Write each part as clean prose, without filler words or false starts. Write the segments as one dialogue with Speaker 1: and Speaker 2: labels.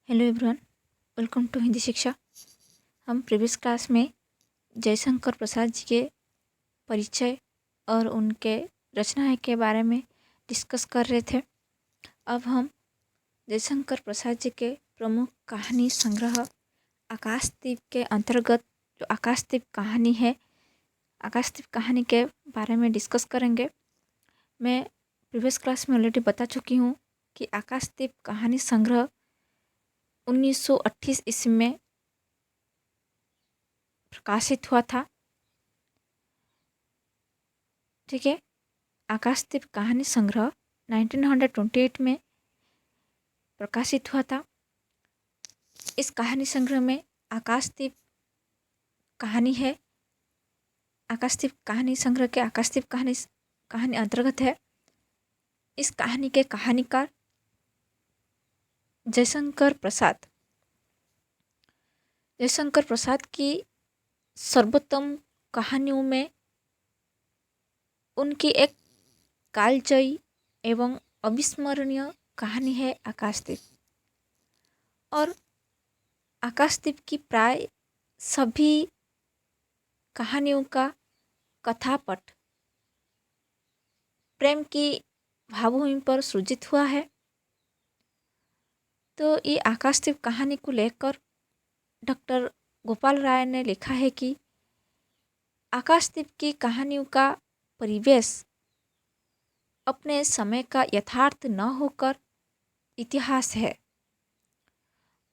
Speaker 1: Hello everyone, welcome to Hindi Shiksha. हम previous class में जयशंकर प्रसाद जी के परिचय और उनके रचनाएं के बारे में डिस्कस कर रहे थे। अब हम जयशंकर प्रसाद जी के प्रमुख कहानी संग्रह आकाशदीप के अंतर्गत जो आकाशदीप कहानी है, आकाशदीप कहानी के बारे में डिस्कस करेंगे। मैं प्रीवियस क्लास में ऑलरेडी बता चुकी हूँ कि आकाशदीप कहानी संग्रह 1928 ईस्वी में प्रकाशित हुआ था। ठीक है, आकाशदीप कहानी संग्रह 1928 में प्रकाशित हुआ था। इस कहानी संग्रह में आकाशदीप कहानी है। आकाशदीप कहानी संग्रह के आकाशदीप कहानी अंतर्गत है। इस कहानी के कहानीकार जयशंकर प्रसाद। जयशंकर प्रसाद की सर्वोत्तम कहानियों में उनकी एक कालजयी एवं अविस्मरणीय कहानी है आकाशदीप। और आकाशदीप की प्राय सभी कहानियों का कथापट प्रेम की भावभूमि पर सृजित हुआ है। तो ये आकाशदीप कहानी को लेकर डॉक्टर गोपाल राय ने लिखा है कि आकाशदीप की कहानियों का परिवेश अपने समय का यथार्थ न होकर इतिहास है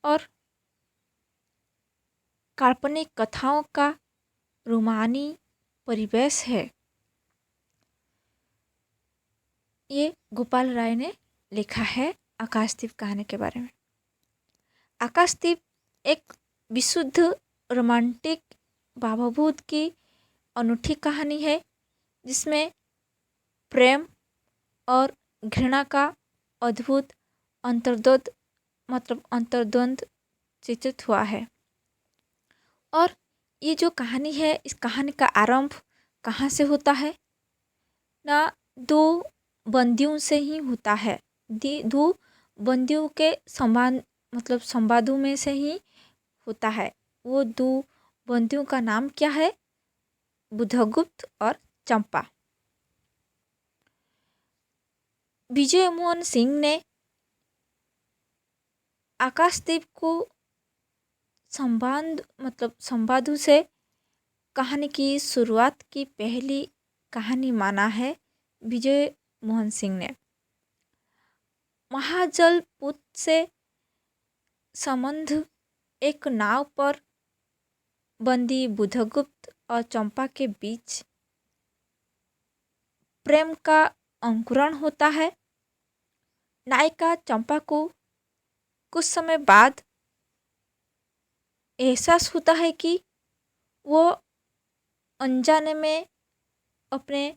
Speaker 1: और काल्पनिक कथाओं का रोमानी परिवेश है। ये गोपाल राय ने लिखा है आकाशदीप कहानी के बारे में। आकाशदीप एक विशुद्ध रोमांटिक भावभूत की अनूठी कहानी है जिसमें प्रेम और घृणा का अद्भुत अंतर्द्वंद चित्रित हुआ है। और ये जो कहानी है, इस कहानी का आरंभ कहाँ से होता है ना, दो बंदियों से ही होता है। दो बंदियों के संवादों में से ही होता है। वो दो बंदियों का नाम क्या है? बुधगुप्त और चंपा। विजय मोहन सिंह ने आकाशदीप को संवादों से कहानी की शुरुआत की पहली कहानी माना है विजय मोहन सिंह ने। महाजलपुत से संबंध एक नाव पर बंदी बुधगुप्त और चंपा के बीच प्रेम का अंकुरण होता है। नायिका चंपा को कुछ समय बाद एहसास होता है कि वो अनजाने में अपने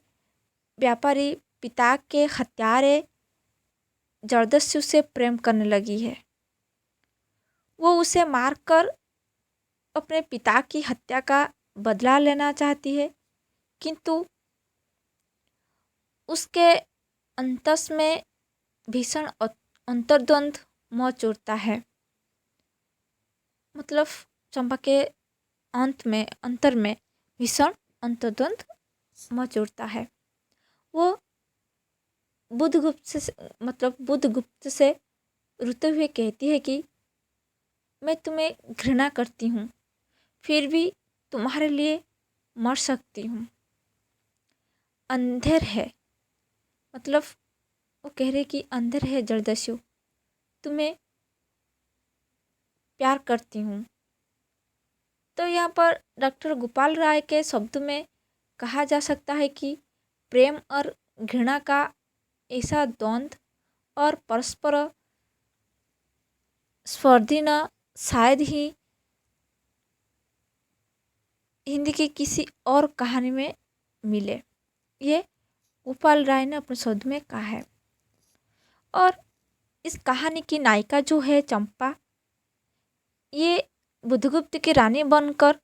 Speaker 1: व्यापारी पिता के हत्यारे जरदस्यु से प्रेम करने लगी है। वो उसे मारकर अपने पिता की हत्या का बदला लेना चाहती है, किंतु उसके अंतस में भीषण अंतर्द्वंद मच उठता है। चंपा के अंतर में भीषण अंतर्द्वंद मच उठता है। वो बुधगुप्त से रोते हुए कहती है कि मैं तुम्हें घृणा करती हूँ, फिर भी तुम्हारे लिए मर सकती हूँ। अंधेर है, वो कह रहे कि अंधेर है जरदस्यु, तुम्हें प्यार करती हूँ। तो यहाँ पर डॉक्टर गोपाल राय के शब्दों में कहा जा सकता है कि प्रेम और घृणा का ऐसा द्वंद्व और परस्पर स्पर्धी न शायद ही हिंदी की किसी और कहानी में मिले। ये गोपाल राय ने अपने शब्द में कहा है। और इस कहानी की नायिका जो है चंपा, ये बुधगुप्त की रानी बनकर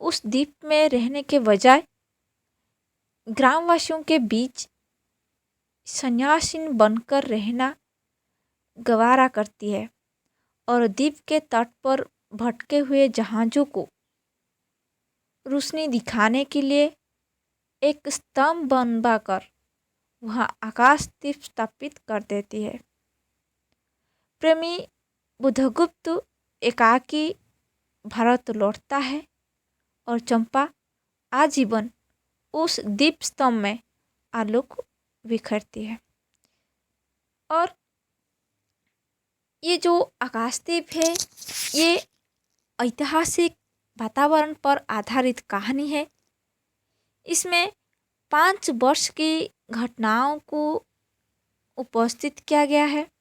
Speaker 1: उस द्वीप में रहने के बजाय ग्रामवासियों के बीच सन्यासीन बनकर रहना गवारा करती है और द्वीप के तट पर भटके हुए जहाज़ों को रोशनी दिखाने के लिए एक स्तंभ बनवाकर वहाँ आकाशदीप स्थापित कर देती है। प्रेमी बुधगुप्त एकाकी भारत लौटता है और चंपा आजीवन उस दीप स्तंभ में आलोक बिखरती है। और ये जो आकाशदीप है ये ऐतिहासिक वातावरण पर आधारित कहानी है। इसमें 5 वर्ष की घटनाओं को उपस्थित किया गया है।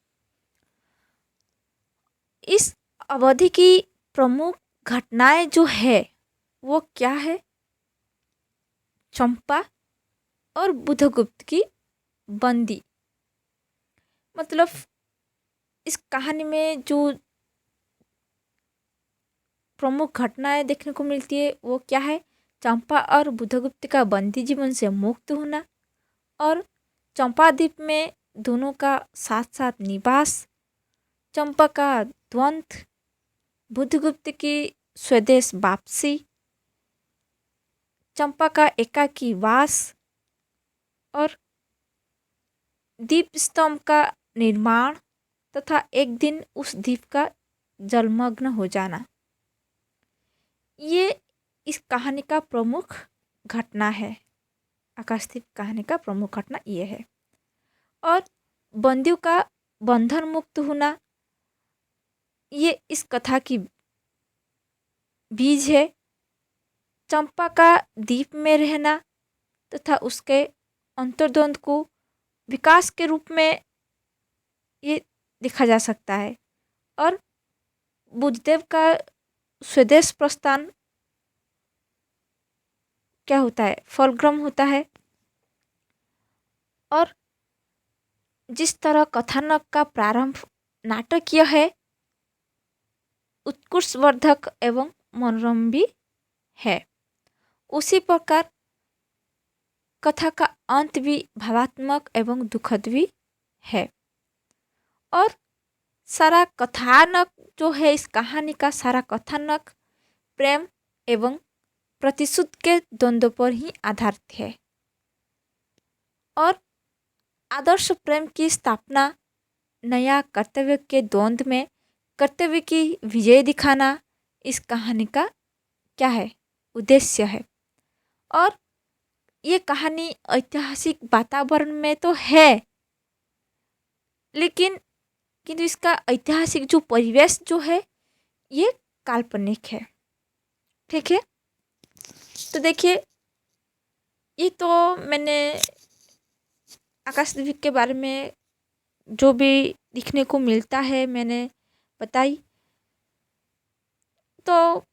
Speaker 1: इस अवधि की प्रमुख घटनाएं जो है वो क्या है? चंपा और बुधगुप्त की बंदी। मतलब इस कहानी में जो प्रमुख घटनाएं देखने को मिलती है वो क्या है? चंपा और बुधगुप्त का बंदी जीवन से मुक्त होना और चंपाद्वीप में दोनों का साथ साथ निवास, चंपा का द्वंद्व, बुधगुप्त की स्वदेश वापसी, चंपा का एकाकी वास और दीप स्तंभ का निर्माण तथा एक दिन उस द्वीप का जलमग्न हो जाना। ये इस कहानी का प्रमुख घटना है। आकाशदीप कहानी का प्रमुख घटना ये है। और बंदियों का बंधन मुक्त होना ये इस कथा की बीज है। चंपा का द्वीप में रहना तथा उसके अंतर्द्वंद को विकास के रूप में ये देखा जा सकता है। और बुद्धदेव का स्वदेश प्रस्थान क्या होता है? फलग्रम होता है। और जिस तरह कथानक का प्रारंभ नाटकीय है, उत्कर्षवर्धक एवं मनोरम भी है, उसी प्रकार कथा का अंत भी भावात्मक एवं दुखद भी है। और सारा कथानक जो है, इस कहानी का सारा कथानक प्रेम एवं प्रतिशोध के द्वंद्व पर ही आधारित है। और आदर्श प्रेम की स्थापना, नया कर्तव्य के द्वंद्व में कर्तव्य की विजय दिखाना इस कहानी का क्या है? उद्देश्य है। और ये कहानी ऐतिहासिक वातावरण में तो है, लेकिन किंतु इसका ऐतिहासिक जो परिवेश जो है ये काल्पनिक है। ठीक है, तो देखिए ये तो मैंने आकाशदीप के बारे में जो भी दिखने को मिलता है मैंने बताई। तो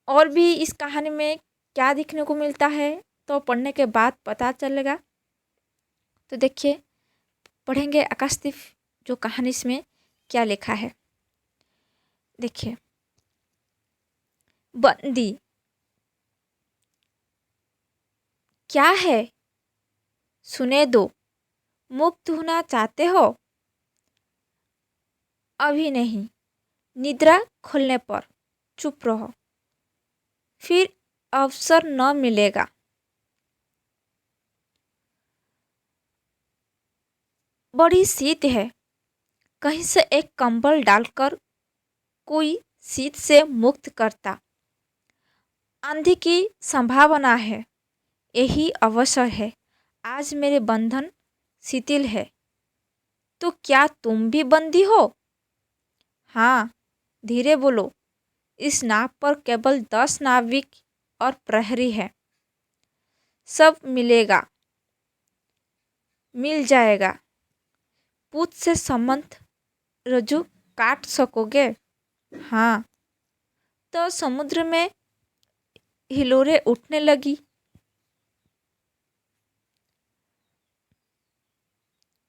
Speaker 1: और भी इस कहानी में क्या दिखने को मिलता है तो पढ़ने के बाद पता चलेगा। तो देखिए, पढ़ेंगे आकाशदीप जो कहानी इसमें क्या लिखा है। देखिए, बंदी क्या है? सुने दो, मुक्त होना चाहते हो? अभी नहीं, निद्रा खुलने पर चुप रहो, फिर अवसर न मिलेगा। बड़ी शीत है, कहीं से एक कंबल डालकर कोई शीत से मुक्त करता। आंधी की संभावना है, यही अवसर है। आज मेरे बंधन शिथिल है, तो क्या तुम भी बंदी हो? हाँ, धीरे बोलो, इस नाव पर केवल 10 नाविक और प्रहरी है। सब मिल जाएगा। पूत से संबंध रज्जु काट सकोगे? हाँ। तो समुद्र में हिलोरें उठने लगी।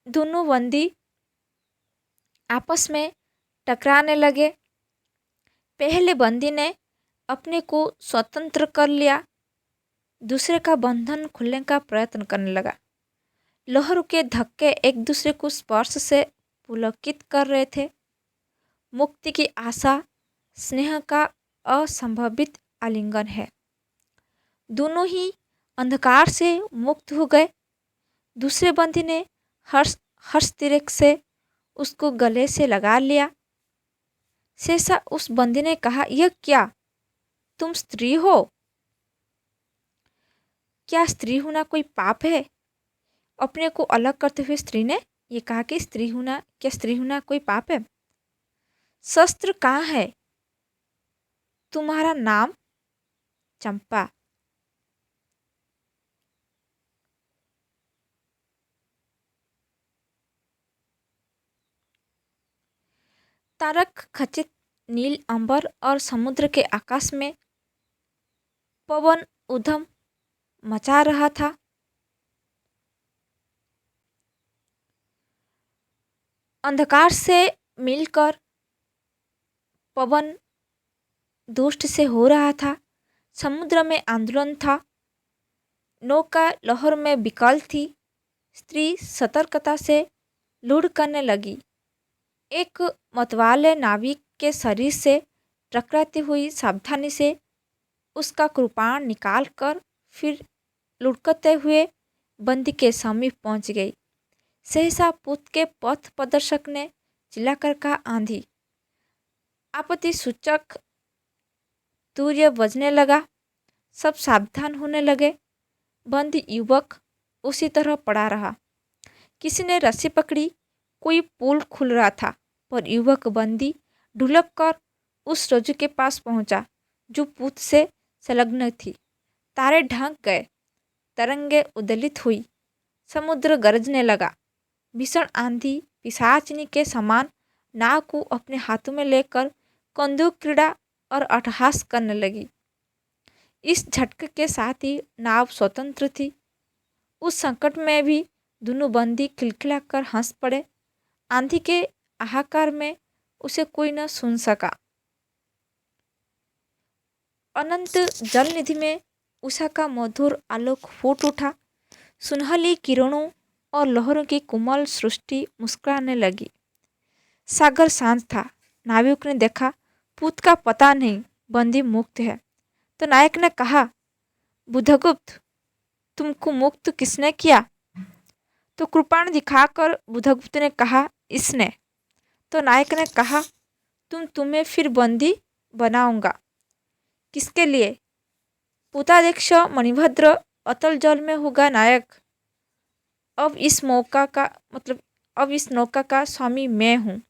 Speaker 1: दोनों बंदी आपस में टकराने लगे। पहले बंदी ने अपने को स्वतंत्र कर लिया, दूसरे का बंधन खुलने का प्रयत्न करने लगा। लहरों के धक्के एक दूसरे को स्पर्श से पुलकित कर रहे थे। मुक्ति की आशा, स्नेह का असंभावित आलिंगन है। दोनों ही अंधकार से मुक्त हो गए। दूसरे बंदी ने हर्ष हर्ष तिरक से उसको गले से लगा लिया। सहसा उस बंदी ने कहा, यह क्या, तुम स्त्री हो? क्या स्त्री होना कोई पाप है? अपने को अलग करते हुए स्त्री ने ये कहा कि स्त्री होना कोई पाप है? शस्त्र कहाँ है? तुम्हारा नाम? चंपा। तारक खचित नील अंबर और समुद्र के आकाश में पवन उधम मचा रहा था। अंधकार से मिलकर पवन दुष्ट से हो रहा था। समुद्र में आंदोलन था। नौका लहर में विकल थी। स्त्री सतर्कता से लूढ़ करने लगी। एक मतवाले नाविक के शरीर से टकराती हुई सावधानी से उसका कृपाण निकालकर फिर लुढ़कते हुए बंदी के समीप पहुंच गई। सहसा पुत के पथ प्रदर्शक ने चिल्लाकर कहा, आंधी! आपत्ति सूचक तूर्य बजने लगा। सब सावधान होने लगे। बंदी युवक उसी तरह पड़ा रहा। किसी ने रस्सी पकड़ी। कोई पुल खुल रहा था, पर युवक बंदी ढुलक कर उस रज्जू के पास पहुंचा जो पुत से संलग्न थी। तारे ढंक गए। तरंगे उदलित हुई। समुद्र गरजने लगा। भीषण आंधी पिशाचिनी के समान नाव को अपने हाथों में लेकर कंदूक क्रीड़ा और अट्टहास करने लगी। इस झटके के साथ ही नाव स्वतंत्र थी। उस संकट में भी दोनों बंदी खिलखिलाकर हंस पड़े। आंधी के हाहाकार में उसे कोई न सुन सका। अनंत जलनिधि में उषा का मधुर आलोक फूट उठा। सुनहली किरणों और लहरों की कोमल सृष्टि मुस्कुराने लगी। सागर शांत था। नाविक ने देखा पूत का पता नहीं, बंदी मुक्त है। तो नायक ने कहा, बुधगुप्त, तुमको मुक्त किसने किया? तो कृपाण दिखाकर बुधगुप्त ने कहा, इसने। तो नायक ने कहा, तुम्हें फिर बंदी बनाऊंगा। किसके लिए? पूताध्यक्ष मणिभद्र अतल जल में होगा नायक। अब इस नौका का स्वामी मैं हूँ।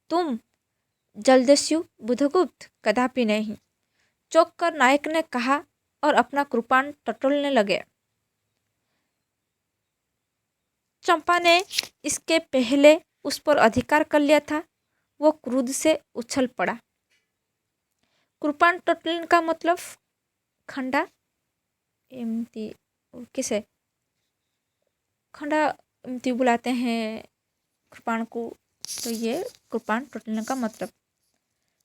Speaker 1: तुम? जलदस्यु बुधगुप्त, कदापि नहीं। चौंक कर नायक ने कहा और अपना कृपाण टटोलने लगे। चंपा ने इसके पहले उस पर अधिकार कर लिया था। वो क्रोध से उछल पड़ा। कृपाण टटोलने का मतलब खंडा एमती किसे खंडा एमती बुलाते हैं कृपाण को। तो ये कृपाण टटोलने का मतलब।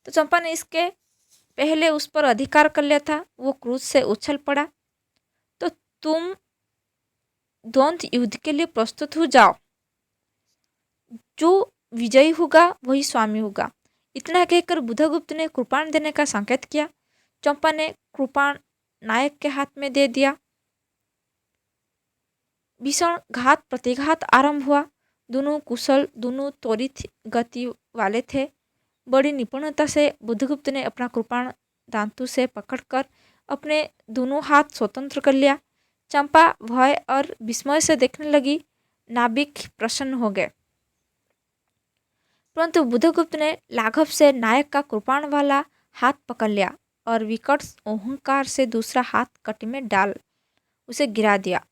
Speaker 1: तो चंपा ने इसके पहले उस पर अधिकार कर लिया था। वो क्रोध से उछल पड़ा। तो तुम द्वंद्व युद्ध के लिए प्रस्तुत हो जाओ। जो विजयी होगा वही स्वामी होगा। इतना कहकर बुधगुप्त ने कृपाण देने का संकेत किया। चंपा ने कृपाण नायक के हाथ में दे दिया। भीषण घात प्रतिघात आरंभ हुआ। दोनों कुशल, दोनों त्वरित गति वाले थे। बड़ी निपुणता से बुधगुप्त ने अपना कृपाण दांतों से पकड़कर अपने दोनों हाथ स्वतंत्र कर लिया। चंपा भय और विस्मय से देखने लगी। नाविक प्रसन्न हो गए। परंतु बुधगुप्त ने लाघव से नायक का कृपाण वाला हाथ पकड़ लिया और विकट अहंकार से दूसरा हाथ कटी में डाल उसे गिरा दिया।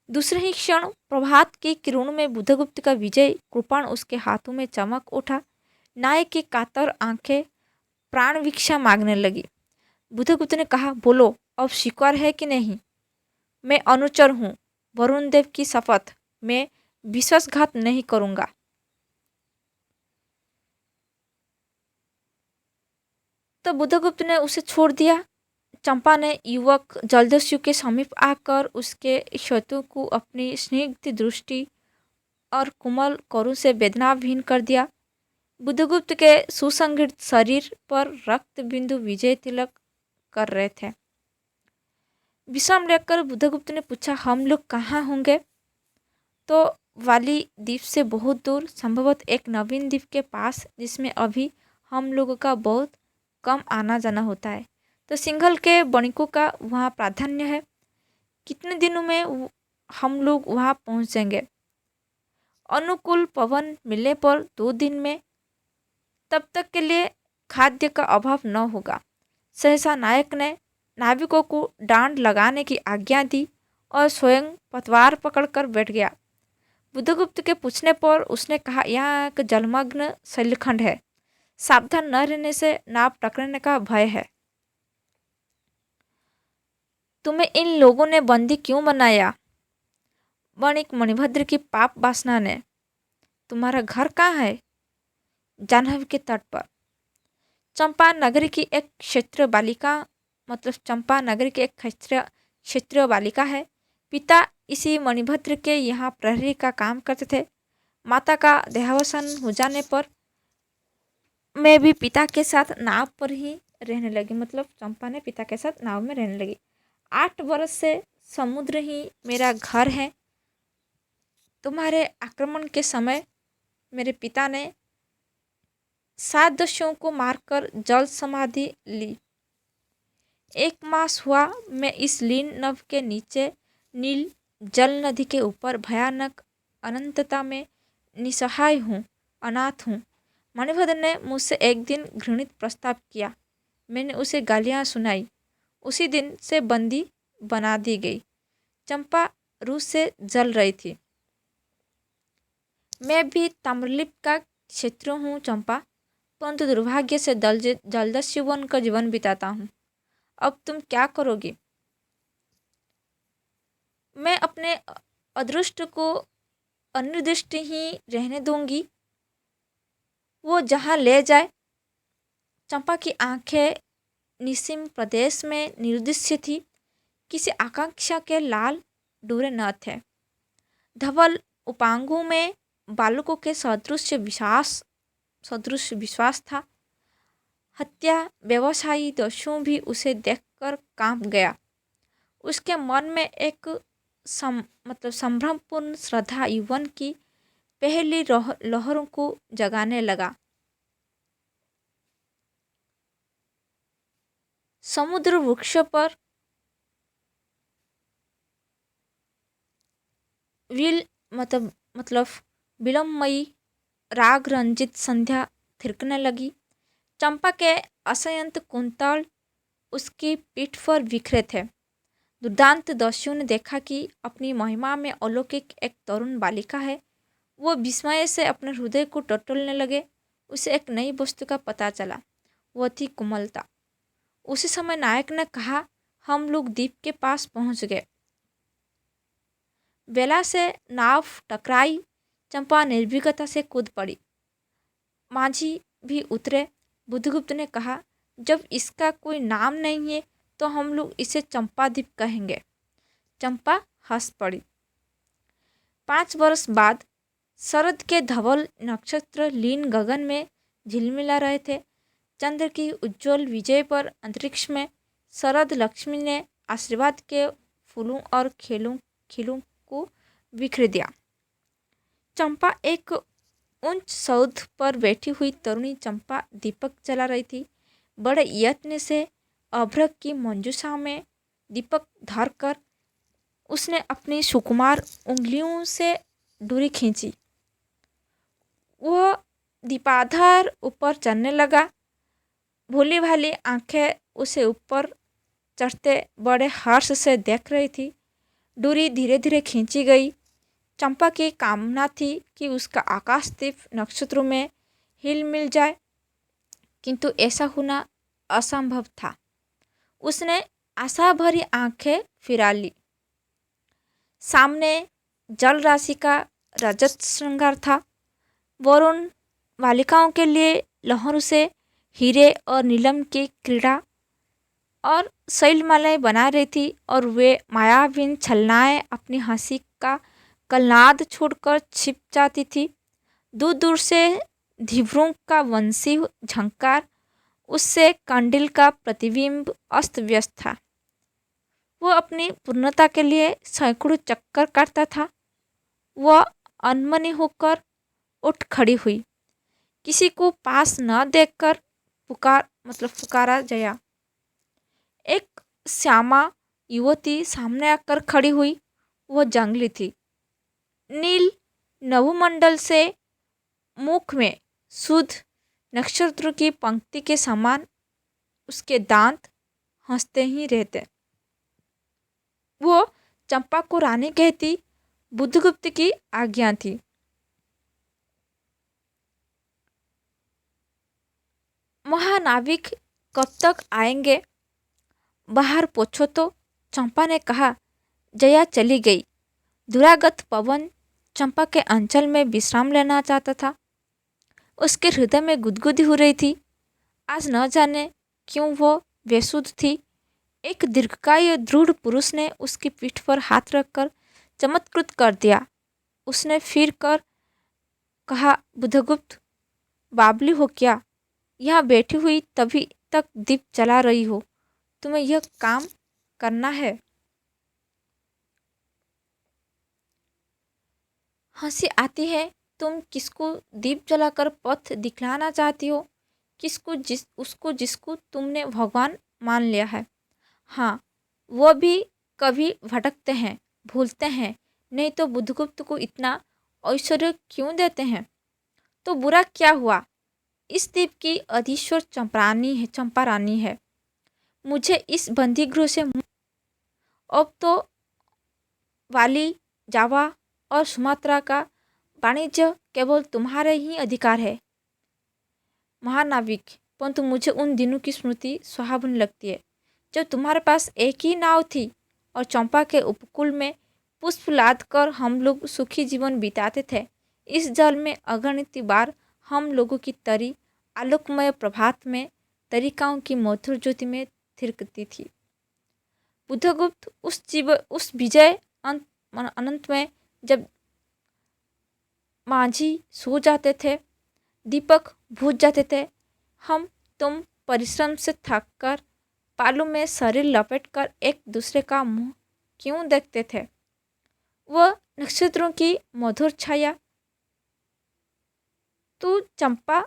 Speaker 1: दूसरे ही क्षण प्रभात की किरणों में बुधगुप्त का विजय कृपाण उसके हाथों में चमक उठा। नायक की कातर आंखें प्राण भिक्षा मांगने लगी। बुधगुप्त ने कहा, बोलो, अब स्वीकार है कि नहीं? मैं अनुचर हूँ। वरुण देव की शपथ, मैं विश्वासघात नहीं करूँगा। तो बुधगुप्त ने उसे छोड़ दिया। चंपा ने युवक जलदस्यु के समीप आकर उसके क्षतों को अपनी स्निग्ध दृष्टि और कोमल करों से वेदनाविहीन कर दिया। बुद्धगुप्त के सुसंगठित शरीर पर रक्त बिंदु विजय तिलक कर रहे थे। विषम लेकर बुद्धगुप्त ने पूछा, हम लोग कहाँ होंगे? तो वाली द्वीप से बहुत दूर, संभवतः एक नवीन द्वीप के पास, जिसमें अभी हम लोगों का बहुत कम आना जाना होता है। तो सिंघल के वणिकों का वहाँ प्राधान्य है। कितने दिनों में हम लोग वहाँ पहुँच जाएंगे? अनुकूल पवन मिलने पर 2 दिन में। तब तक के लिए खाद्य का अभाव न होगा। सहसा नायक ने नाविकों को डांड लगाने की आज्ञा दी और स्वयं पतवार पकड़कर बैठ गया। बुद्धगुप्त के पूछने पर उसने कहा, यहाँ एक जलमग्न शैलखंड है, सावधान न रहने से नाव टकराने का भय है। तुम्हें इन लोगों ने बंदी क्यों बनाया? वणिक मणिभद्र की पाप वासना ने। तुम्हारा घर कहाँ है? जाह्नवी के तट पर। चंपा नगरी की एक क्षेत्रीय बालिका, मतलब चंपा नगरी की एक क्षेत्रीय बालिका है। पिता इसी मणिभद्र के यहाँ प्रहरी का काम करते थे। माता का देहावसान हो जाने पर मैं भी पिता के साथ नाव पर ही रहने लगी। मतलब चंपा ने पिता के साथ नाव में रहने लगी। 8 वर्ष से समुद्र ही मेरा घर है। तुम्हारे आक्रमण के समय मेरे पिता ने 7 दस्युओं को मारकर जल समाधि ली। 1 मास हुआ मैं इस लीन नभ के नीचे नील जल नदी के ऊपर भयानक अनंतता में निसहाय हूँ, अनाथ हूँ। मणिभद्र ने मुझसे एक दिन घृणित प्रस्ताव किया। मैंने उसे गालियाँ सुनाई। उसी दिन से बंदी बना दी गई। चंपा रूह से जल रही थी। मैं भी ताम्रलिप्त का क्षेत्र हूँ चंपा, परंतु दुर्भाग्य से जलदस्यु बनकर जीवन बिताता हूँ। अब तुम क्या करोगी? मैं अपने अदृष्ट को अनिर्दिष्ट ही रहने दूंगी, वो जहाँ ले जाए। चंपा की आंखें निसीम प्रदेश में निर्दिष्ट थी। किसी आकांक्षा के लाल डोरे न थे। धवल उपांगों में बालकों के सदृश विश्वास था। हत्या व्यवसायी दस्यु भी उसे देखकर कांप गया। उसके मन में एक संभ्रमपूर्ण श्रद्धा यौवन की पहली लहरों को जगाने लगा। समुद्र वृक्ष पर विलंबमयी राग रंजित संध्या थिरकने लगी। चंपा के असंयत कुंतल उसकी पीठ पर बिखरे थे। दुर्दांत दस्यु ने देखा कि अपनी महिमा में अलौकिक एक तरुण बालिका है। वो विस्मय से अपने हृदय को टटोलने लगे। उसे एक नई वस्तु का पता चला, वह थी कोमलता। उसी समय नायक ने कहा, हम लोग द्वीप के पास पहुंच गए। बेला से नाव टकराई। चंपा निर्भीकता से कूद पड़ी। माझी भी उतरे। बुद्धगुप्त ने कहा, जब इसका कोई नाम नहीं है तो हम लोग इसे चंपा द्वीप कहेंगे। चंपा हंस पड़ी। 5 वर्ष बाद शरद के धवल नक्षत्र लीन गगन में झिलमिला रहे थे। चंद्र की उज्ज्वल विजय पर अंतरिक्ष में शरद लक्ष्मी ने आशीर्वाद के फूलों और खिलों को बिखेर दिया। चंपा एक ऊंच सौध पर बैठी हुई तरुणी चंपा दीपक जला रही थी। बड़े यत्न से अभ्र की मंजूषा में दीपक धरकर उसने अपनी सुकुमार उंगलियों से डोरी खींची। वह दीपाधार ऊपर चढ़ने लगा। भोली भाली आंखें उसे ऊपर चढ़ते बड़े हर्ष से देख रही थी। डोरी धीरे धीरे खींची गई। चंपा की कामना थी कि उसका आकाशदीप नक्षत्रों में हिल मिल जाए, किंतु ऐसा होना असंभव था। उसने आशा भरी आंखें फिरा ली। सामने जल राशि का रजत श्रृंगार था। वरुण बालिकाओं के लिए लहरों से हीरे और नीलम की क्रीड़ा और शैलमालाएं बना रही थी, और वे मायावीन छलनाएं अपनी हंसी का कलनाद छोड़कर छिप जाती थी। दूर दूर से धीवरों का वंशी झंकार, उससे कंडिल का प्रतिबिंब अस्त व्यस्त था। वह अपनी पूर्णता के लिए सैकड़ों चक्कर काटता था। वह अनमनी होकर उठ खड़ी हुई। किसी को पास न देखकर पुकारा जया। एक श्यामा युवती सामने आकर खड़ी हुई। वह जंगली थी। नील नभोमंडल से मुख में शुद्ध नक्षत्रों की पंक्ति के समान उसके दांत हंसते ही रहते। वो चंपा को रानी कहती। बुद्धगुप्त की आज्ञा थी। महानाविक कब तक आएंगे? बाहर पूछो तो, चंपा ने कहा। जया चली गई। दुरागत पवन चंपा के अंचल में विश्राम लेना चाहता था। उसके हृदय में गुदगुदी हो रही थी। आज न जाने क्यों वो बेसुध थी। एक दीर्घकाय दृढ़ पुरुष ने उसकी पीठ पर हाथ रखकर चमत्कृत कर दिया। उसने फिर कर कहा, बुद्धगुप्त, बावली हो क्या? यहाँ बैठी हुई तभी तक दीप जला रही हो। तुम्हें यह काम करना है? हंसी आती है। तुम किसको दीप जलाकर पथ दिखलाना चाहती हो? उसको जिसको तुमने भगवान मान लिया है। हाँ, वो भी कभी भटकते हैं, भूलते हैं। नहीं तो बुद्धगुप्त को इतना ऐश्वर्य क्यों देते हैं? तो बुरा क्या हुआ? इस द्वीप की अधीश्वर चंपा रानी है। मुझे इस बंदीगृह से अब तो वाली, जावा और सुमात्रा का वाणिज्य केवल तुम्हारे ही अधिकार है महानाविक। परंतु मुझे उन दिनों की स्मृति सुहावनी लगती है जब तुम्हारे पास एक ही नाव थी और चंपा के उपकूल में पुष्प लाद कर हम लोग सुखी जीवन बिताते थे। इस जल में अगणित बार हम लोगों की तरी आलोकमय प्रभात में तरिकाओं की मधुर ज्योति में थिरकती थी। बुद्धगुप्त उस विजय अनंत में जब माझी सो जाते थे, दीपक बुझ जाते थे, हम तुम परिश्रम से थक कर पालों में शरीर लपेटकर एक दूसरे का मुंह क्यों देखते थे? वह नक्षत्रों की मधुर छाया। तू चंपा,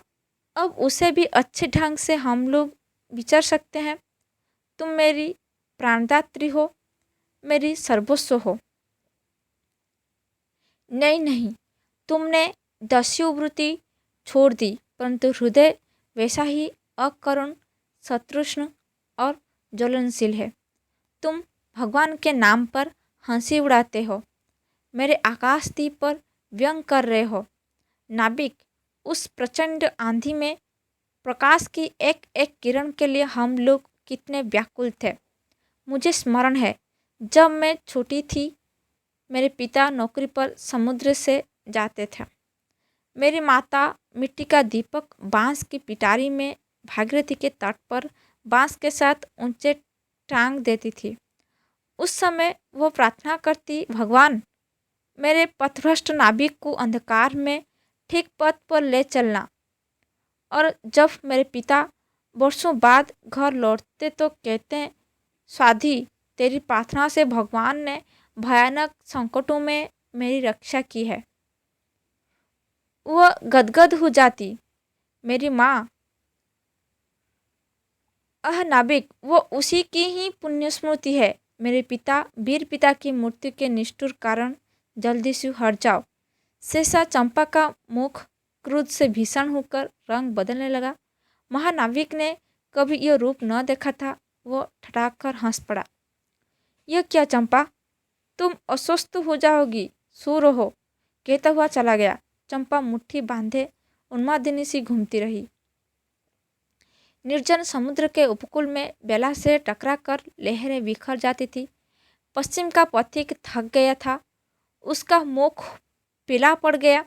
Speaker 1: अब उसे भी अच्छे ढंग से हम लोग विचार सकते हैं। तुम मेरी प्राणदात्री हो, मेरी सर्वस्व हो। नहीं नहीं, तुमने दस्युवृत्ति छोड़ दी, परंतु हृदय वैसा ही अकरुण, शत्रुष्ण और ज्वलनशील है। तुम भगवान के नाम पर हंसी उड़ाते हो, मेरे आकाशदीप पर व्यंग कर रहे हो। नाविक, उस प्रचंड आंधी में प्रकाश की एक एक किरण के लिए हम लोग कितने व्याकुल थे। मुझे स्मरण है, जब मैं छोटी थी, मेरे पिता नौकरी पर समुद्र से जाते थे। मेरी माता मिट्टी का दीपक बांस की पिटारी में भागीरथी के तट पर बांस के साथ ऊंचे टांग देती थी। उस समय वो प्रार्थना करती, भगवान, मेरे पथभ्रष्ट नाविक को अंधकार में ठीक पथ पर ले चलना। और जब मेरे पिता वर्षों बाद घर लौटते तो कहते, स्वाधी, तेरी प्रार्थना से भगवान ने भयानक संकटों में मेरी रक्षा की है। वह गदगद हो जाती। मेरी माँ, नाविक, वो उसी की ही पुण्य स्मृति है। मेरे पिता, वीर पिता की मृत्यु के निष्ठुर कारण जल्दी से हट जाओ। सहसा चंपा का मुख क्रोध से भीषण होकर रंग बदलने लगा। महानाविक ने कभी यह रूप न देखा था। वो ठठाक कर हंस पड़ा। यह क्या चंपा, तुम अस्वस्थ हो जाओगी, सो रहो, कहता हुआ चला गया। चंपा मुट्ठी बांधे उन्मादिनी सी घूमती रही। निर्जन समुद्र के उपकूल में बेला से टकरा कर लहरें बिखर जाती थी। पश्चिम का पथिक थक गया था। उसका मुख पीला पड़ गया।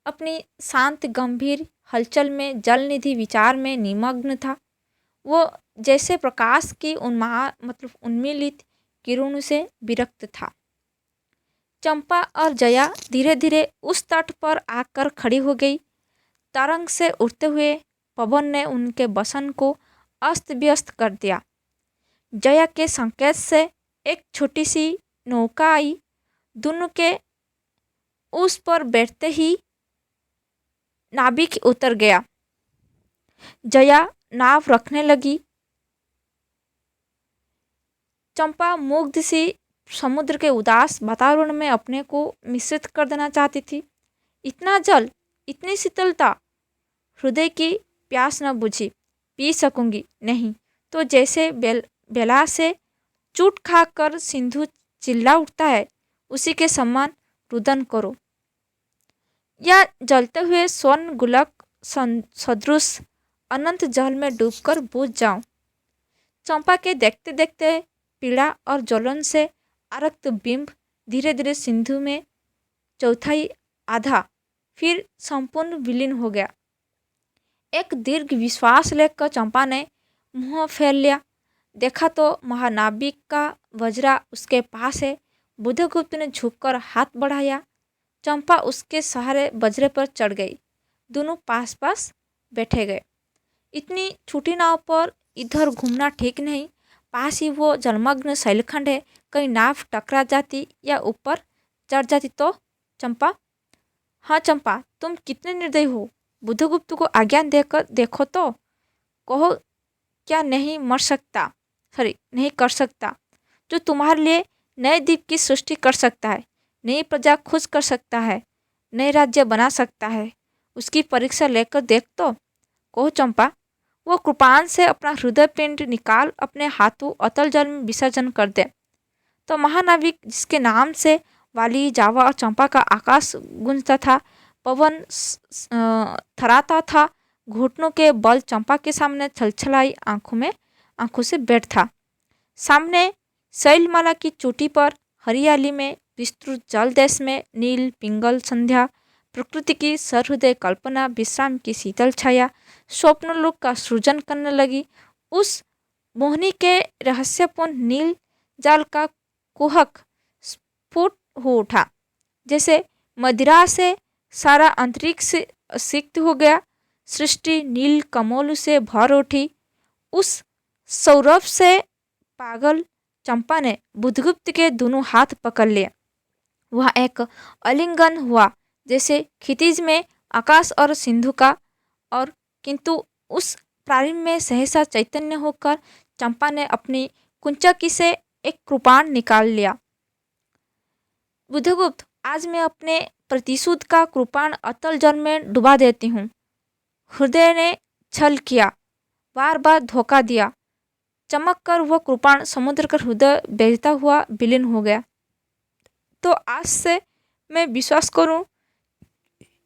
Speaker 1: अपनी शांत गंभीर हलचल में जलनिधि विचार में निमग्न था। वो जैसे प्रकाश की उन्मीलित किरणों से विरक्त था। चंपा और जया धीरे धीरे उस तट पर आकर खड़ी हो गई। तरंग से उड़ते हुए पवन ने उनके बसन को अस्त व्यस्त कर दिया। जया के संकेत से एक छोटी सी नौका आई। दोनों के उस पर बैठते ही नाविक उतर गया। जया नाव रखने लगी। चंपा मुग्ध सी समुद्र के उदास वातावरण में अपने को मिश्रित कर देना चाहती थी। इतना जल, इतनी शीतलता, हृदय की प्यास न बुझी। पी सकूंगी नहीं तो जैसे बेला से चूट खाकर सिंधु चिल्ला उठता है, उसी के समान रुदन करो, या जलते हुए स्वर्ण गुलक सदृश अनंत जल में डूबकर बुझ जाऊं। चंपा के देखते देखते पीड़ा और ज्वलन से आरक्त बिंब धीरे धीरे सिंधु में चौथाई आधा फिर संपूर्ण विलीन हो गया। एक दीर्घ विश्वास लेकर चंपा ने मुंह फेर लिया। देखा तो महानाविक का वज्रा उसके पास है। बुधगुप्त ने झुककर हाथ बढ़ाया। चंपा उसके सहारे वज्रे पर चढ़ गई। दोनों पास पास बैठे गए। इतनी छोटी नाव पर इधर घूमना ठीक नहीं। पास ही वो जलमग्न शैलखंड है, कहीं नाव टकरा जाती या ऊपर चढ़ जाती तो। चंपा, हाँ चंपा, तुम कितने निर्दयी हो। बुधगुप्त को आज्ञा देकर देखो तो, कहो क्या नहीं मर सकता, नहीं कर सकता, जो तुम्हारे लिए नए द्वीप की सृष्टि कर सकता है, नई प्रजा खुश कर सकता है, नए राज्य बना सकता है, उसकी परीक्षा लेकर देख तो। कहो चंपा। वो कृपाण से अपना हृदय पिंड निकाल अपने हाथों अतल जल में विसर्जन कर दे तो महानाविक, जिसके नाम से वाली, जावा और चंपा का आकाश गूंजता था, पवन थराता था, घुटनों के बल चंपा के सामने छलछलाई आंखों से बैठ था। सामने शैलमाला की चोटी पर हरियाली में विस्तृत जल देश में नील पिंगल संध्या, प्रकृति की सहृदय कल्पना, विश्राम की शीतल छाया स्वप्नलोक का सृजन करने लगी। उस मोहनी के रहस्यपूर्ण नील जाल का कुहक स्फुट हो उठा, जैसे मदिरा से सारा अंतरिक्ष सिक्त हो गया। सृष्टि नील कमल से भर उठी। उस सौरभ से पागल चंपा ने बुधगुप्त के दोनों हाथ पकड़ लिए। वह एक आलिंगन हुआ, जैसे क्षितिज में आकाश और सिंधु का, और किंतु उस प्रारंभ में सहसा चैतन्य होकर चंपा ने अपनी कुंचकी से एक कृपाण निकाल लिया। बुधगुप्त, आज मैं अपने प्रतिशोध का कृपाण अतल जल में डुबा देती हूँ। हृदय ने छल किया, बार बार धोखा दिया। चमक कर वह कृपाण समुद्र का हृदय बेचता हुआ विलीन हो गया। तो आज से मैं विश्वास करूं,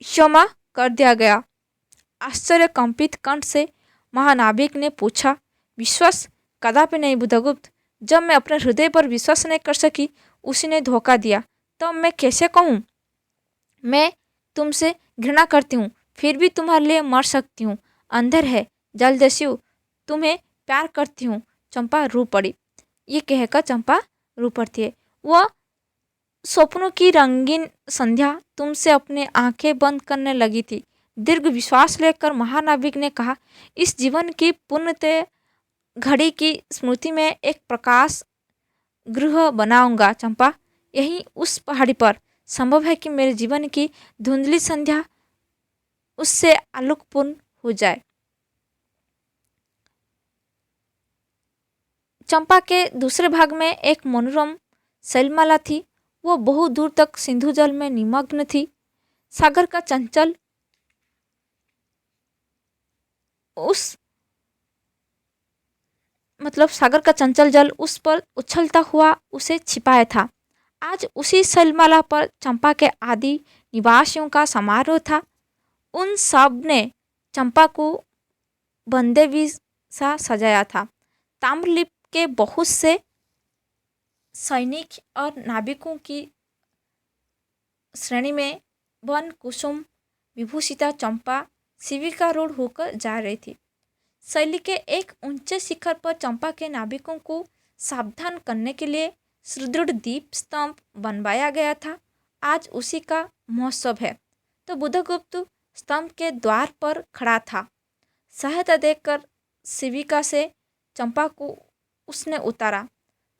Speaker 1: क्षमा कर दिया गया। आश्चर्य कंपित कंठ से महानाविक ने पूछा, विश्वास कदापि नहीं बुधगुप्त। जब मैं अपने हृदय पर विश्वास नहीं कर सकी, उसी ने धोखा दिया, तो मैं कैसे कहूँ। मैं तुमसे घृणा करती हूँ, फिर भी तुम्हारे लिए मर सकती हूँ। अंधर है, जलदस्यु, तुम्हें प्यार करती हूँ। चंपा रो पड़ी। ये कहकर चंपा रो पड़ती है। वह स्वप्नों की रंगीन संध्या तुमसे अपने आंखें बंद करने लगी थी। दीर्घ विश्वास लेकर महानाविक ने कहा, इस जीवन की पुण्यतः घड़ी की स्मृति में एक प्रकाश गृह बनाऊंगा चंपा। यहीं उस पहाड़ी पर संभव है कि मेरे जीवन की धुंधली संध्या उससे आलोकपूर्ण हो जाए। चंपा के दूसरे भाग में एक मनोरम शैलमाला थी। वो बहुत दूर तक सिंधु जल में निमग्न थी। सागर का चंचल सागर का चंचल जल उस पर उछलता हुआ उसे छिपाया था। आज उसी शैलमाला पर चंपा के आदि निवासियों का समारोह था। उन सब ने चंपा को बंदेवी सा सजाया था। ताम्रलिप्त के बहुत से सैनिक और नाविकों की श्रेणी में वन कुसुम विभूषिता चंपा शिविकारूढ़ होकर जा रही थी। शैली के एक ऊंचे शिखर पर चंपा के नाविकों को सावधान करने के लिए सुदृढ़ दीप स्तंभ बनवाया गया था। आज उसी का महोत्सव है। तो बुधगुप्त स्तंभ के द्वार पर खड़ा था। सहायता देखकर शिविका से चंपा को उसने उतारा।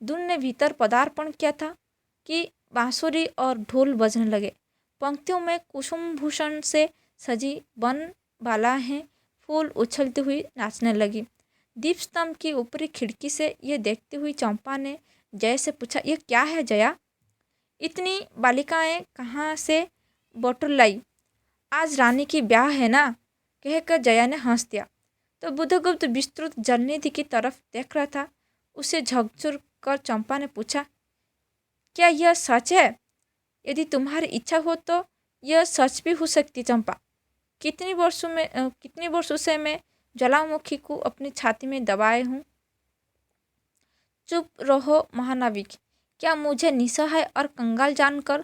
Speaker 1: दून ने भीतर पदार्पण किया था कि बांसुरी और ढोल बजने लगे। पंक्तियों में कुसुम भूषण से सजी वन बालाएं फूल उछलती हुई नाचने लगी। दीप स्तंभ की ऊपरी खिड़की से ये देखती हुई चंपा ने जया से पूछा, ये क्या है जया? इतनी बालिकाएं कहाँ से बटोर लाई? आज रानी की ब्याह है ना? कहकर जया ने हंस दिया। तो बुधगुप्त विस्तृत जलनिधि की तरफ देख रहा था। उसे झकझोर कर चंपा ने पूछा, क्या यह सच है? यदि तुम्हारी इच्छा हो तो यह सच भी हो सकती चंपा। कितनी वर्षों से मैं ज्वालामुखी को अपनी छाती में दबाए हूँ। चुप रहो महानाविक। क्या मुझे निसहाय और कंगाल जानकर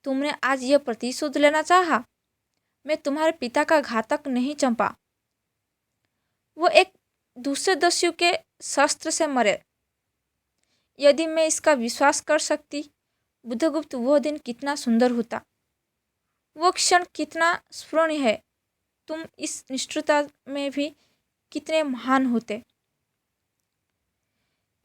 Speaker 1: तुमने आज यह प्रतिशोध लेना चाहा? मैं तुम्हारे पिता का घातक नहीं चंपा। वो एक दूसरे दस्यु के शस्त्र से मरे। यदि मैं इसका विश्वास कर सकती, बुधगुप्त वो दिन कितना सुंदर होता, वो क्षण कितना स्मरणीय है। तुम इस निष्ठुरता में भी कितने महान होते।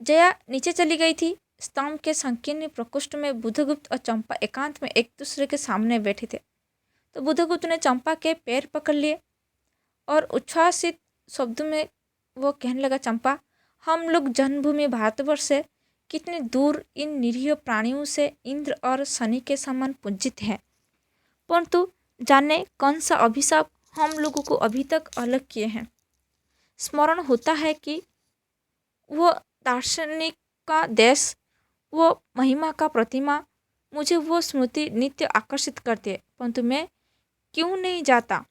Speaker 1: जया नीचे चली गई थी। स्तंभ के संकीर्ण प्रकोष्ठ में बुधगुप्त और चंपा एकांत में एक दूसरे के सामने बैठे थे। तो बुधगुप्त ने चंपा के पैर पकड़ लिए और उच्छ्वासित शब्दों में वो कहने लगा, चंपा, हम लोग जन्मभूमि भारतवर्ष से कितने दूर इन निरीह प्राणियों से इंद्र और शनि के समान पूजित हैं, परंतु जाने कौन सा अभिशाप हम लोगों को अभी तक अलग किए हैं। स्मरण होता है कि वो दार्शनिक का देश, वो महिमा का प्रतिमा, मुझे वो स्मृति नित्य आकर्षित करती है, परंतु मैं क्यों नहीं जाता?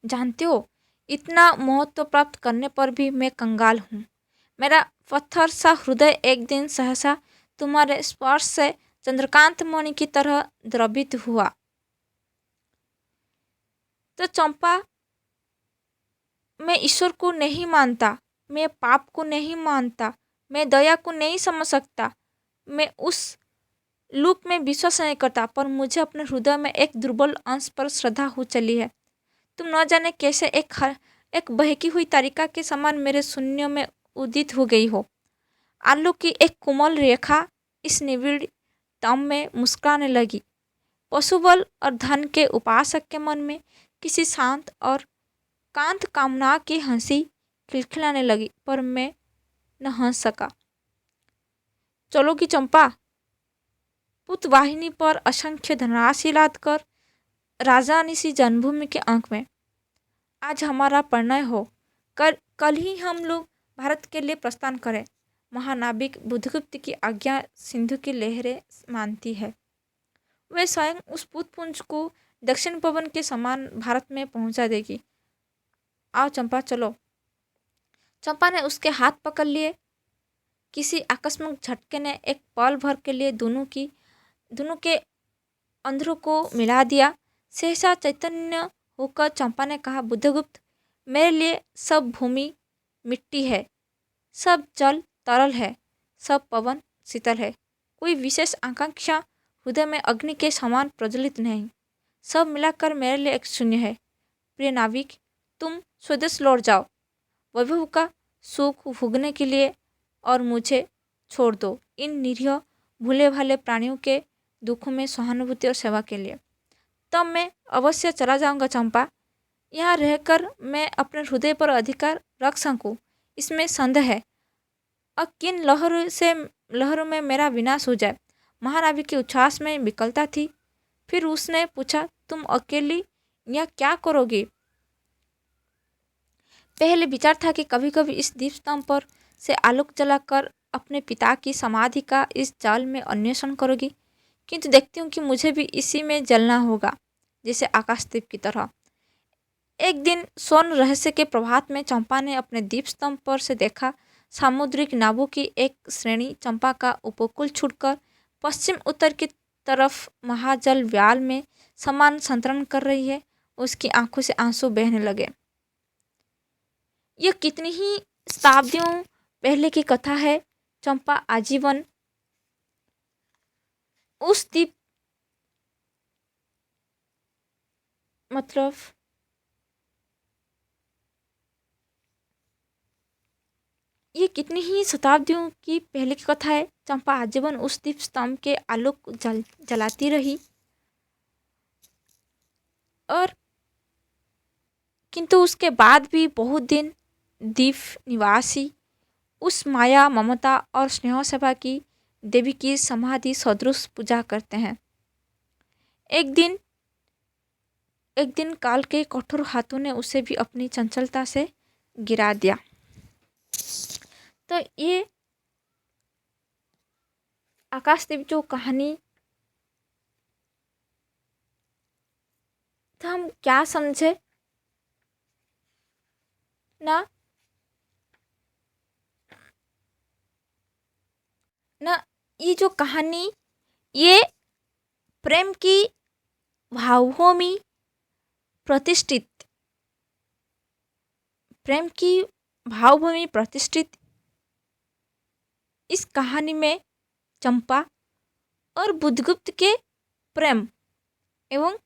Speaker 1: जानते हो, इतना महत्व प्राप्त करने पर भी मैं कंगाल हूँ। मेरा पत्थर सा हृदय एक दिन सहसा तुम्हारे स्पर्श से चंद्रकांत मणि की तरह द्रवित हुआ। तो चंपा, मैं ईश्वर को नहीं मानता, मैं पाप को नहीं मानता, मैं दया को नहीं समझ सकता, मैं उस लूप में विश्वास नहीं करता, पर मुझे अपने हृदय में एक दुर्बल अंश पर श्रद्धा हो चली है। तुम न जाने कैसे एक बहकी हुई तारिका के समान मेरे शून्य में उदित हो गई हो। आलू की एक कोमल रेखा इस निविड़ तम में मुस्कुराने लगी। पशुबल और धन के उपासक के मन में किसी शांत और कांत कामना की हंसी खिलखिलाने लगी, पर मैं न हंस सका। चलोगी चंपा? पुतवाहिनी पर असंख्य धनराशि लाद कर राजधानी सी जन्मभूमि के अंक में आज हमारा परिणय हो। कल ही हम लोग भारत के लिए प्रस्थान करें। महानाविक बुधगुप्त की आज्ञा सिंधु की लहरें मानती है। वे स्वयं उस पुष्पपुंज को दक्षिण पवन के समान भारत में पहुंचा देगी। आओ चंपा, चलो। चंपा ने उसके हाथ पकड़ लिए। किसी आकस्मिक झटके ने एक पल भर के लिए दोनों के अंधरों को मिला दिया। सहसा चैतन्य होकर चंपा ने कहा, बुद्धगुप्त, मेरे लिए सब भूमि मिट्टी है, सब जल तरल है, सब पवन शीतल है। कोई विशेष आकांक्षा हृदय में अग्नि के समान प्रज्वलित नहीं। सब मिलाकर मेरे लिए एक शून्य है। प्रिय नाविक, तुम स्वदेश लौट जाओ वैभव का सुख भोगने के लिए और मुझे छोड़ दो इन निरीह भूले भाले प्राणियों के दुखों में सहानुभूति और सेवा के लिए। तब मैं अवश्य चला जाऊंगा चंपा। यहाँ रहकर मैं अपने हृदय पर अधिकार रख सकूं, इसमें संदेह है। और किन लहरों में मेरा विनाश हो जाए। महानाविक के उच्छ्वास में विकलता थी। फिर उसने पूछा, तुम अकेली यहाँ क्या करोगी? पहले विचार था कि कभी कभी इस दीप स्तंभ पर से आलोक जलाकर अपने पिता की समाधि का इस जाल में अन्वेषण करोगी, किंतु देखती हूँ कि मुझे भी इसी में जलना होगा, जैसे आकाशदीप की तरह। एक दिन स्वर्ण रहस्य के प्रभात में चंपा ने अपने दीप स्तंभ पर से देखा, सामुद्रिक नावों की एक श्रेणी चंपा का उपकूल छूटकर पश्चिम उत्तर की तरफ महाजल व्याल में समान संतरण कर रही है। उसकी आंखों से आंसू बहने लगे। यह कितनी ही शताब्दियों पहले की कथा है। चंपा आजीवन उस दीप ये कितनी ही शताब्दियों की पहले की कथा है। चंपा आजीवन उस दीप स्तंभ के आलोक को जलाती रही, और किंतु उसके बाद भी बहुत दिन दीप निवासी उस माया, ममता और स्नेह सभा की देवी की समाधि सदृश पूजा करते हैं। एक दिन एक दिन काल के कठोर हाथों ने उसे भी अपनी चंचलता से गिरा दिया। तो ये आकाशदीप जो कहानी तो हम क्या समझे ना ना ये जो कहानी, ये प्रेम की भावभूमि प्रतिष्ठित प्रेम की भावभूमि प्रतिष्ठित इस कहानी में चंपा और बुद्धगुप्त के प्रेम एवं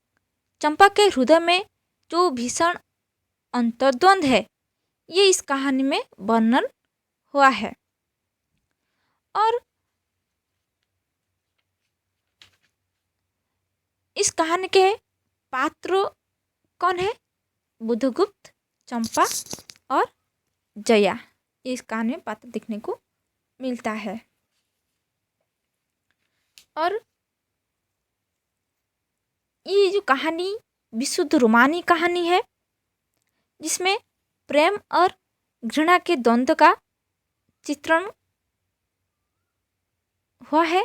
Speaker 1: चंपा के हृदय में जो भीषण अंतर्द्वंद है, ये इस कहानी में वर्णन हुआ है। और इस कहानी के पात्र कौन है? बुद्धगुप्त, चंपा और जया। इस कहानी में पात्र देखने को मिलता है। और ये जो कहानी विशुद्ध रोमानी कहानी है, जिसमें प्रेम और घृणा के द्वंद्व का चित्रण हुआ है।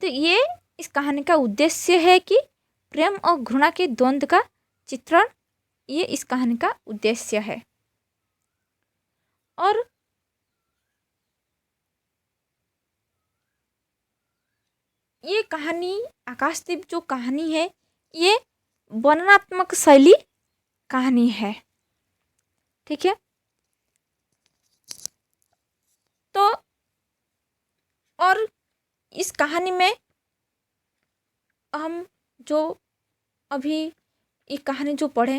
Speaker 1: तो ये इस कहानी का उद्देश्य है कि प्रेम और घृणा के द्वंद्व का चित्रण, ये इस कहानी का उद्देश्य है। और ये कहानी आकाशदीप जो कहानी है, ये वर्णनात्मक शैली कहानी है। ठीक है। तो और इस कहानी में हम जो अभी ये कहानी जो पढ़े,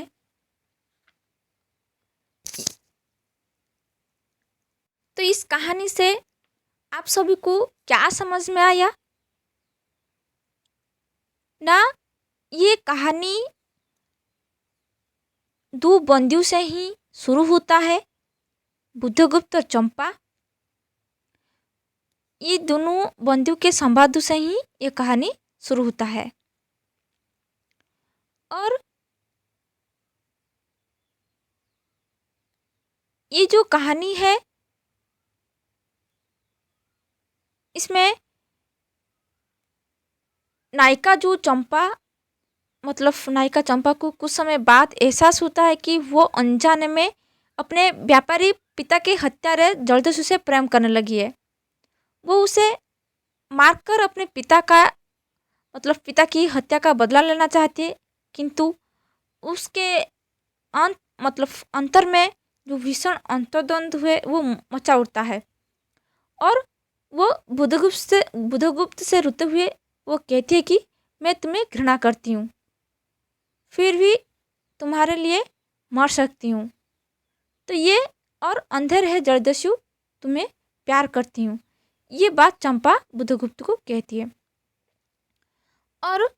Speaker 1: तो इस कहानी से आप सभी को क्या समझ में आया ना? ये कहानी दो बंदियों से ही शुरू होता है, बुद्धगुप्त और चंपा। ये दोनों बंदियों के संवादों से ही ये कहानी शुरू होता है। और ये जो कहानी है, इसमें नायिका जो चंपा, मतलब नायिका चंपा को कुछ समय बाद एहसास होता है कि वो अनजाने में अपने व्यापारी पिता के हत्यारे जलदस्यु से प्रेम करने लगी है। वो उसे मारकर अपने पिता का, मतलब पिता की हत्या का बदला लेना चाहती है, किंतु उसके मतलब अंतर में जो भीषण अंतर्द्वंद हुए वो मचा उठता है। और वो बुद्धगुप्त से रोते हुए वो कहती है कि मैं तुम्हें घृणा करती हूँ, फिर भी तुम्हारे लिए मर सकती हूँ। तो ये और अंधेर है जलदस्यु, तुम्हें प्यार करती हूँ, ये बात चंपा बुद्धगुप्त को कहती है। और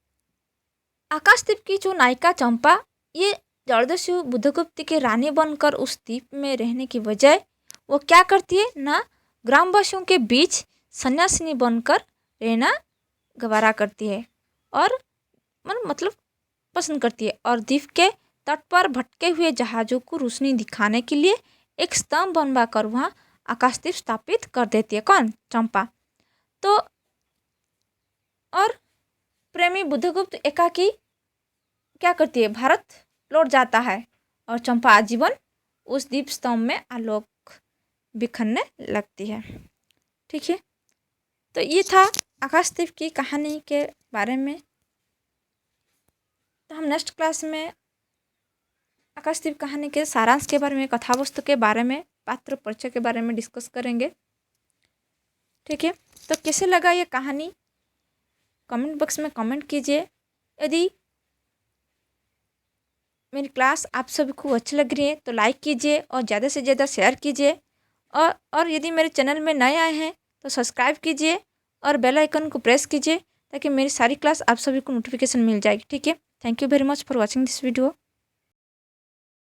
Speaker 1: आकाशदीप की जो नायिका चंपा, ये जलदस्यु बुद्धगुप्त के रानी बनकर उस द्वीप में रहने की बजाय वो क्या करती है ना, ग्रामवासियों के बीच सन्यासिनी बनकर रहना गवारा करती है और मतलब पसंद करती है। और द्वीप के तट पर भटके हुए जहाज़ों को रोशनी दिखाने के लिए एक स्तंभ बनवा कर वहाँ आकाशदीप स्थापित कर देती है। कौन? चंपा। तो और प्रेमी बुद्धगुप्त एकाकी क्या करती है, भारत लौट जाता है और चंपा आजीवन उस दीप स्तंभ में आलोक बिखरने लगती है। ठीक है। तो ये था आकाशदीप की कहानी के बारे में। तो हम नेक्स्ट क्लास में आकाशदीप कहानी के सारांश के बारे में, कथावस्तु के बारे में, पात्र परिचय के बारे में डिस्कस करेंगे। ठीक है। तो कैसे लगा ये कहानी, कमेंट बॉक्स में कमेंट कीजिए। यदि मेरी क्लास आप सभी को अच्छी लग रही है तो लाइक कीजिए और ज़्यादा से ज़्यादा शेयर कीजिए। और यदि मेरे चैनल में नए आए हैं तो सब्सक्राइब कीजिए और बेल आइकन को प्रेस कीजिए ताकि मेरी सारी क्लास आप सभी को नोटिफिकेशन मिल जाएगी। ठीक है, thank you very much for watching this video.